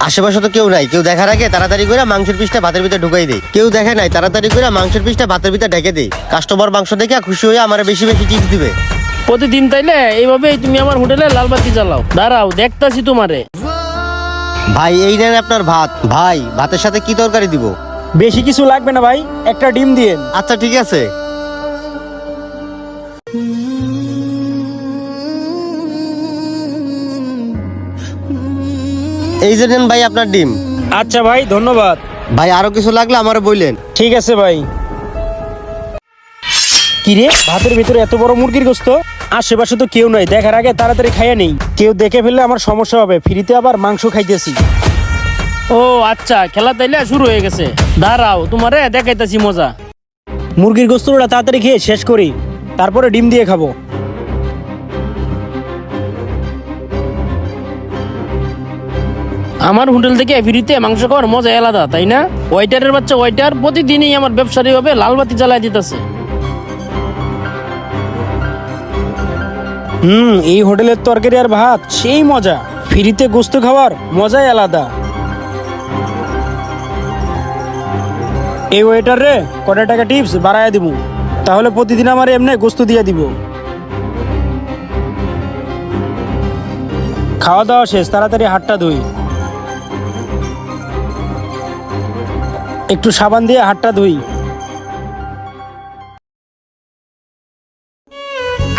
আশেপাশে তো কেউ নাই, কেউ দেখার আগে তাড়াতাড়ি করে মাংসের পিসটা ভাতের ভিতরে ঢুকাই দেই। কেউ দেখে নাই, তাড়াতাড়ি করে মাংসের পিসটা ভাতের ভিতরে ঢেকে দেই। কাস্টমার মাংস দেখে খুশি হয়ে আমার বেশি বেশি টিপস দিবে। প্রতিদিন তাইলে এইভাবেই তুমি আমার হোটেলে লালবাতি জ্বালাও। দাঁড়াও দেখতাছি তোমারে। ভাই এই নেন আপনার ভাত। ভাই ভাতের সাথে কি তরকারি দিব? বেশি কিছু লাগবে না ভাই, একটা ডিম দিয়েন। আচ্ছা ঠিক আছে। এই যে নেন ভাই আপনার ডিম। আচ্ছা ভাই, ধন্যবাদ। ভাই আরো কিছু লাগলে আমারে বললেন। ঠিক আছে ভাই। কিরে, ভাতের ভিতরে এত বড় মুরগির গোস্ত? আশেপাশে তো কেউ নাই, দেখার আগে তাড়াতাড়ি খাইয়া নেই। কেউ দেখে ফেললে আমার সমস্যা হবে। ফ্রিতে আবার মাংস খাইতেছি। ও আচ্ছা, খেলা তাইলে শুরু হয়ে গেছে। দাঁড়াও তোমারে দেখাইতাছি মজা। মুরগির গোস্তটা তাড়াতাড়ি খেয়ে শেষ করি, তারপরে ডিম দিয়ে খাবো। আমার হোটেল থেকে ফ্রিতে মাংস খাওয়ার মজা আলাদা, তাই না? ওয়েটারের বাচ্চা ওয়েটার প্রতিদিনই আমার ব্যবসায়ী ভাবে লালবাতি জ্বালাই দিতেছে। এই হোটেলের তরকারি আর ভাত সেই মজা। ফ্রিতে গোস্ত খাওয়ার মজাই আলাদা। এই ওয়েটার রে কটা টাকা টিপস বাড়াইয়া দিব, তাহলে প্রতিদিন আমার এমনি গোস্ত দিয়ে দিব। খাওয়া দাওয়া শেষ, তাড়াতাড়ি হাতটা ধুই। একটু সাবান দিয়ে হাতটা ধুই।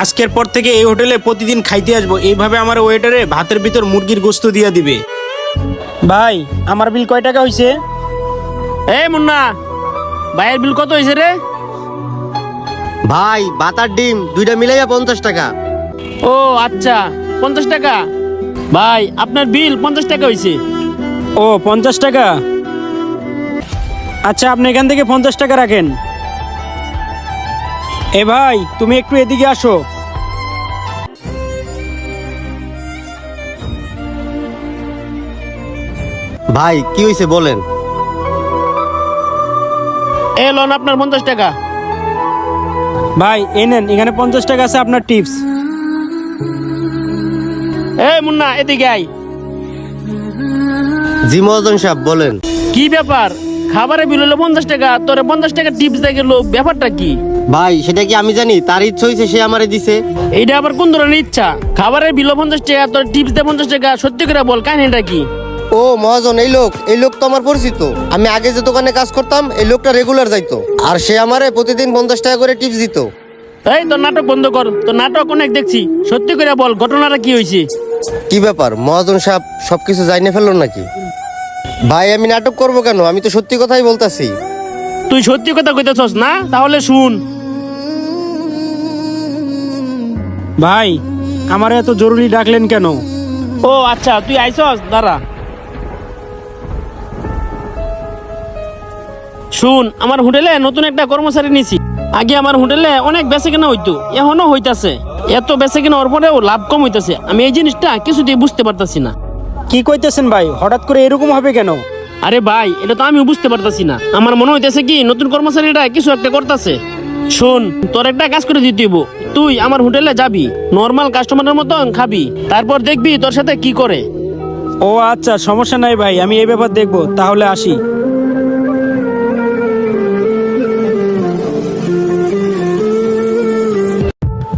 আজকের পর থেকে এই হোটেলে প্রতিদিন খাইতে আসবো। এইভাবে আমার ওয়েটারে ভাতের ভিতর মুরগির গোস্ত দিয়ে দিবে। ভাই আমার বিল কয় টাকা হয়েছে? এই মুন্না, ভাইয়ের বিল কত হয়েছে রে? ভাই ভাত আর ডিম দুইটা মিলাইয়া 50 টাকা। ও আচ্ছা, 50 টাকা। ভাই আপনার বিল 50 টাকা হয়েছে। ও 50 টাকা। আচ্ছা আপনি এখান থেকে 50 টাকা রাখেন। এ ভাই তুমি একটু এদিকে আসো। ভাই কি হয়েছে বলেন। এ লোন আপনার 50 টাকা। ভাই এই নেন, এখানে 50 টাকা আছে আপনার টিপস। এই মুন্না এদিকে আয়। জি মহাজন সাহেব বলেন। কি ব্যাপার? খাবারের বিল হলো 50 টাকা, তোরে 50 টাকা টিপস দিয়ে গেল, ব্যাপারটা কি? ভাই সেটা কি আমি জানি? তার ইচ্ছা হয়েছে, সে আমারে দিছে। এইটা আবার কোন ধরনের ইচ্ছা? খাবারের বিল 50 টাকা, তোর টিপস দিয়ে 50 টাকা। সত্যি করে বল, কাহিনীটা কি? ও মহাজন, এই লোক তো আমার পরিচিত। আমি আগে যে দোকানে কাজ করতাম এই লোকটা রেগুলার যাইতো, আর সে আমারে প্রতিদিন 50 টাকা করে টিপস দিত। এই তোর নাটক বন্ধ কর, তোর নাটক অনেক দেখছি। সত্যি করে বল, ঘটনাটা কি হয়েছে? কি ব্যাপার মহাজন সাহেব, সবকিছু জানিয়ে ফেললো নাকি? ভাই আমি নাটক করবো কেন? আমি তো সত্যি কথাই বলতাছি। তুই সত্যি কথা কইতেছস না? তাহলে শুন। ভাই আমার এত জরুরি ডাকলেন কেন? ও আচ্ছা, তুই আইছস, দাঁড়া। শুন, আমার হোটেলে নতুন একটা কর্মচারী নিছি। আগে আমার হোটেলে অনেক বেচে কেনা হইতো, এখনো হইতাছে। এত বেচে কেনা ওর পরেও লাভ কম হইতাছে। আমি এই জিনিসটা কিছুতেই বুঝতে পারতাছি না। কি কইতেছেন ভাই? হঠাৎ করে এরকম হবে কেন? আরে ভাই, এটা তো আমিও বুঝতে পারতাছি না। আমার মনে হইতেছে কি নতুন কর্মচারীটা কিছু একটা করতেছে। শোন, তোর একটা কাজ করে দিতে হইব। তুই আমার হোটেলে যাবি, নর্মাল কাস্টমারের মতন খাবি, তারপর দেখবি তোর সাথে কি করে। ও আচ্ছা, সমস্যা নাই ভাই, আমি এই ব্যাপার দেখবো। তাহলে আসি।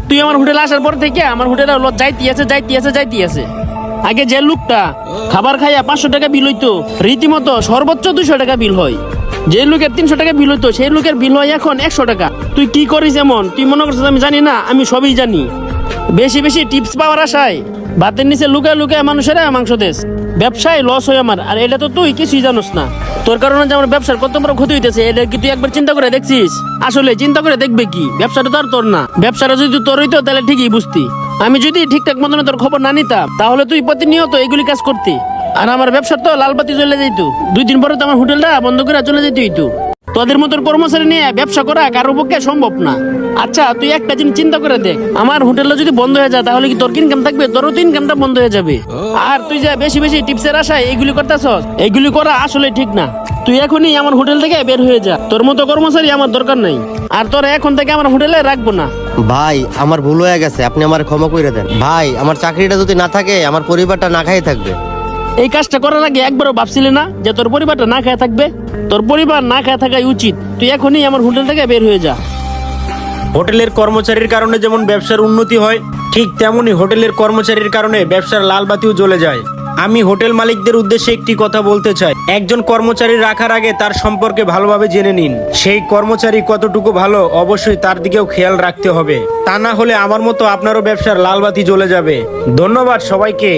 তুই আমার হোটেলে আসার পর থেকে আমার হোটেলে যাইতে আছে। আগে যে লোকটা খাবার খাইয়া 500 টাকা বিল হইতো, রীতিমতো সর্বোচ্চ 200 টাকা বিল হয়। যে লোকের 300 টাকা বিল হইতো, সেই লোকের বিল হয় এখন 100 টাকা। তুই কি করিস এমন? তুই মনে করছিস আমি জানি না? আমি সবই জানি। বেশি বেশি টিপস পাওয়ার আশায় ভাতের নিচে লুকায় লুকায় মানুষেরা মাংস দেশ। ব্যবসায় লস হয় আমার, আর এটা তো তুই কিছুই জানোস না। তোর কারণে যে আমার ব্যবসার কত বড় ক্ষতি হইতেছে, এটা কি তুই একবার চিন্তা করে দেখছিস? আসলে চিন্তা করে দেখবে কি? ব্যবসাটা তো আর তোর না। ব্যবসাটা যদি তোর হইতো তাহলে ঠিকই বুঝতি। আমি যদি ঠিকঠাক মতন তোর খবর না নিতাম, তাহলে তুই প্রতিনিয়ত এগুলি কাজ করতি, আর আমার ব্যবসা তো লালবাতি জ্বলে যেত। 2 দিন পরে তো আমার হোটেলটা বন্ধ করে চলে যেতে হইতো। তোদের মতন কর্মচারী নিয়ে ব্যবসা করা কারোর পক্ষে সম্ভব না। আচ্ছা তুই একটা জিনিস চিন্তা করে দেখ, আমার হোটেলটা যদি বন্ধ হয়ে যায় তাহলে কি তোর ইনকাম থাকবে? তোরও তো ইনকামটা বন্ধ হয়ে যাবে। আর তুই যা বেশি বেশি টিপসের আশায় এইগুলি করতেছস, এইগুলি করা আসলে ঠিক না। তুই এখনই আমার হোটেল থেকে বের হয়ে যা। তোর মতো কর্মচারী আমার দরকার নাই, আর তোর এখন থেকে আমার হোটেলে রাখবো না। ভাই আমার ভুল হয়ে গেছে, আপনি আমার ক্ষমা করে দেন। ভাই আমার চাকরিটা যদি না থাকে আমার পরিবারটা না খাই থাকবে। এই কাজটা করার আগে একবারও ভাবছিলি না যে তোর পরিবারটা না খেয়ে থাকবে? তোর পরিবার না খেয়ে থাকাই উচিত। তুই এখনই আমার হোটেল থেকে বের হয়ে যা। হোটেলের কর্মচারীর কারণে যেমন ব্যবসার উন্নতি হয়, ঠিক তেমনি হোটেলের কর্মচারীর কারণে ব্যবসার লাল বাতিও জ্বলে যায়। আমি হোটেল মালিকদের উদ্দেশ্যে একটি কথা বলতে চাই, একজন কর্মচারী রাখার আগে তার সম্পর্কে ভালোভাবে জেনে নিন। সেই কর্মচারী কতটুকু ভালো অবশ্যই তার দিকেও খেয়াল রাখতে হবে, তা না হলে আমার মতো আপনারও ব্যবসার লাল বাতি জ্বলে যাবে। ধন্যবাদ সবাইকে।